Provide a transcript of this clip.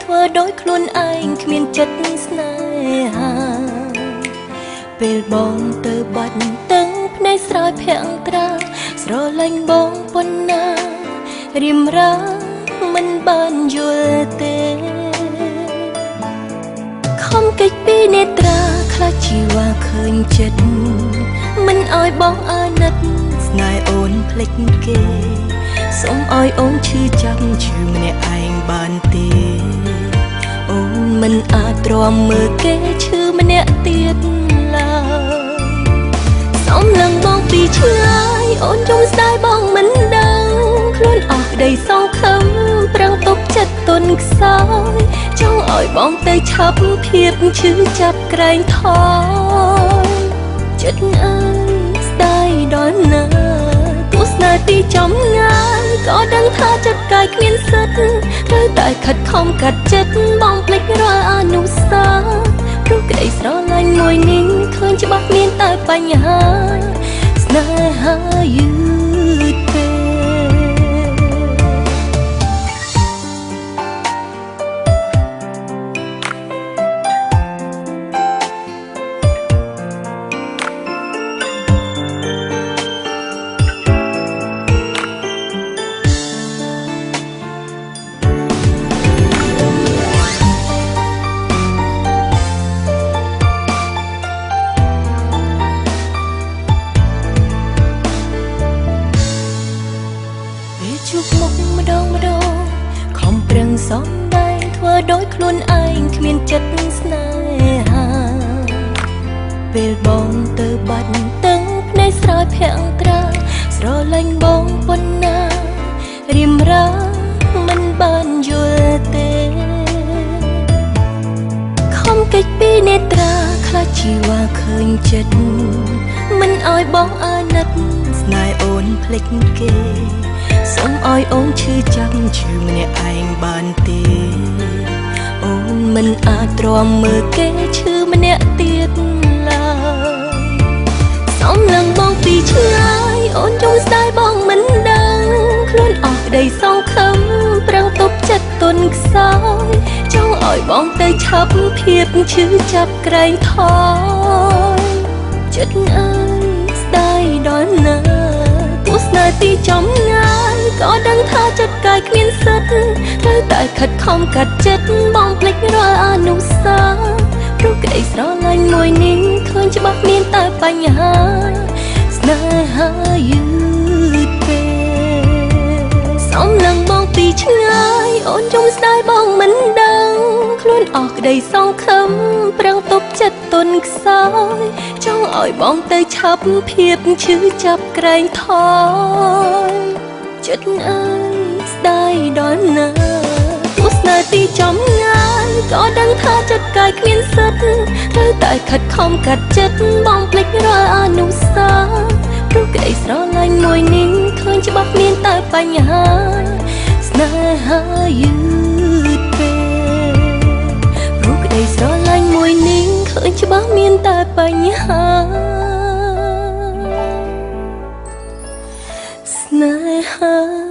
ធ្វើដោយខ្លួនឯងគ្មានចិត្តស្នេហាពេលបងទៅបាត់ទឹកភ្នែកស្រោចភាំងត្រាស្រលាញ់បងប៉ុណ្ណារៀមរាមិនបានយល់ទេខំកិច្ចពីនេត្រាខ្លាចជីវ៉ាឃើញចិត្តមិនអោយបងអាណិតស្នេហ៍អូនភ្លេចគេសូមឲ្យអូនឈឺចាំឈឺម្នាក់ឯងបានទេអូនមិនអាចទ្រាំមើលគេឈឺម្នាក់ទៀតឡើយសូមលឹងបងពីឆ្ងាយអូនយំស្ដាយបងមិនដឹងខ្លួនអស់ក្តីសង្ឃឹមប្រឹងទប់ចិត្តទន់ខ្សោយចង់ឲ្យបងទៅឆាប់ភាពឈឺចាប់ក្រែងថយចិត្តអើយស្ដាយដល់ណាទស្សនាទីចំងាយក៏ដឹងថាចិត្តកាយគ្មានសិទ្ធត្រូវតែខិតខំកាត់ចិត្តបងភ្លេចរាល់អនុស្សាវរីយ៍ព្រោះក្តីស្រឡាញ់មួយនេះឃើញច្បាស់មានតែបញ្ហាស្នេហាយឺតពេកជួបមុខម្ដងខំប្រឹងសំដែងធ្វើដោយខ្លួនឯងគ្មានចិត្តស្នេហាពេលបងទៅបាត់ទឹកភ្នែកស្រោចភាំងត្រាស្រលាញ់បងប៉ុណ្ណារៀមរាមិនបានយល់ទេខំកិច្ចពីនេត្រាខ្លាចជីវ៉ាឃើញចិត្តមិនអោយបងអាណិតស្នេហ៍អូនភ្លេចគេសូមឲ្យអូនឈឺចាំឈឺម្នាក់ឯងបានទេអូនមិនអាចទ្រាំមើលគេឈឺម្នាក់ទៀតឡើយសូមលឹងបងពីឆ្ងាយអូនយំស្ដាយបងមិនដឹងខ្លួនអស់ក្តីសង្ឃឹមប្រឹងទប់ចិត្តទន់ខ្សោយចង់ឲ្យបងទៅឆាប់ភាពឈឺចាប់ក្រែងថយចិត្តអើយស្ដាយដល់ណាទស្សនាទីចំងាយក៏ដឹងថាចិត្តកាយគ្មានសិទ្ធត្រូវតែខិតខំកាត់ចិត្តបងភ្លេចរាល់អនុស្សាវរីយ៍ព្រោះក្តីស្រឡាញ់មួយនេះឃើញច្បាស់មានតែបញ្ហាស្នេហាយឺតពេកសូមលឹងបងពីឆ្ងាយអូនយំស្ដាយបងមិនដឹងខ្លួនអស់ក្តីសង្ឃឹមប្រឹងទប់ចិត្តទន់ខ្សោយចង់ឲ្យបងទៅឆាប់ភាពឈឺចាប់ក្រែងថយចិត្តអើយស្ដាយដល់ណាទស្សនាទីចំងាយក៏ដឹងថាចិត្តកាយគ្មានសិទ្ធត្រូវតែខិតខំកាត់ចិត្តបងភ្លេចរាល់អនុស្សាវរីយ៍ព្រោះក្តីស្រឡាញ់មួយនេះឃើញច្បាស់មានតែបញ្ហាស្នេហាយឺតពេកព្រោះក្តីស្រឡាញ់មួយនេះឃើញច្បាស់មានតែបញ្ហាស្នេហា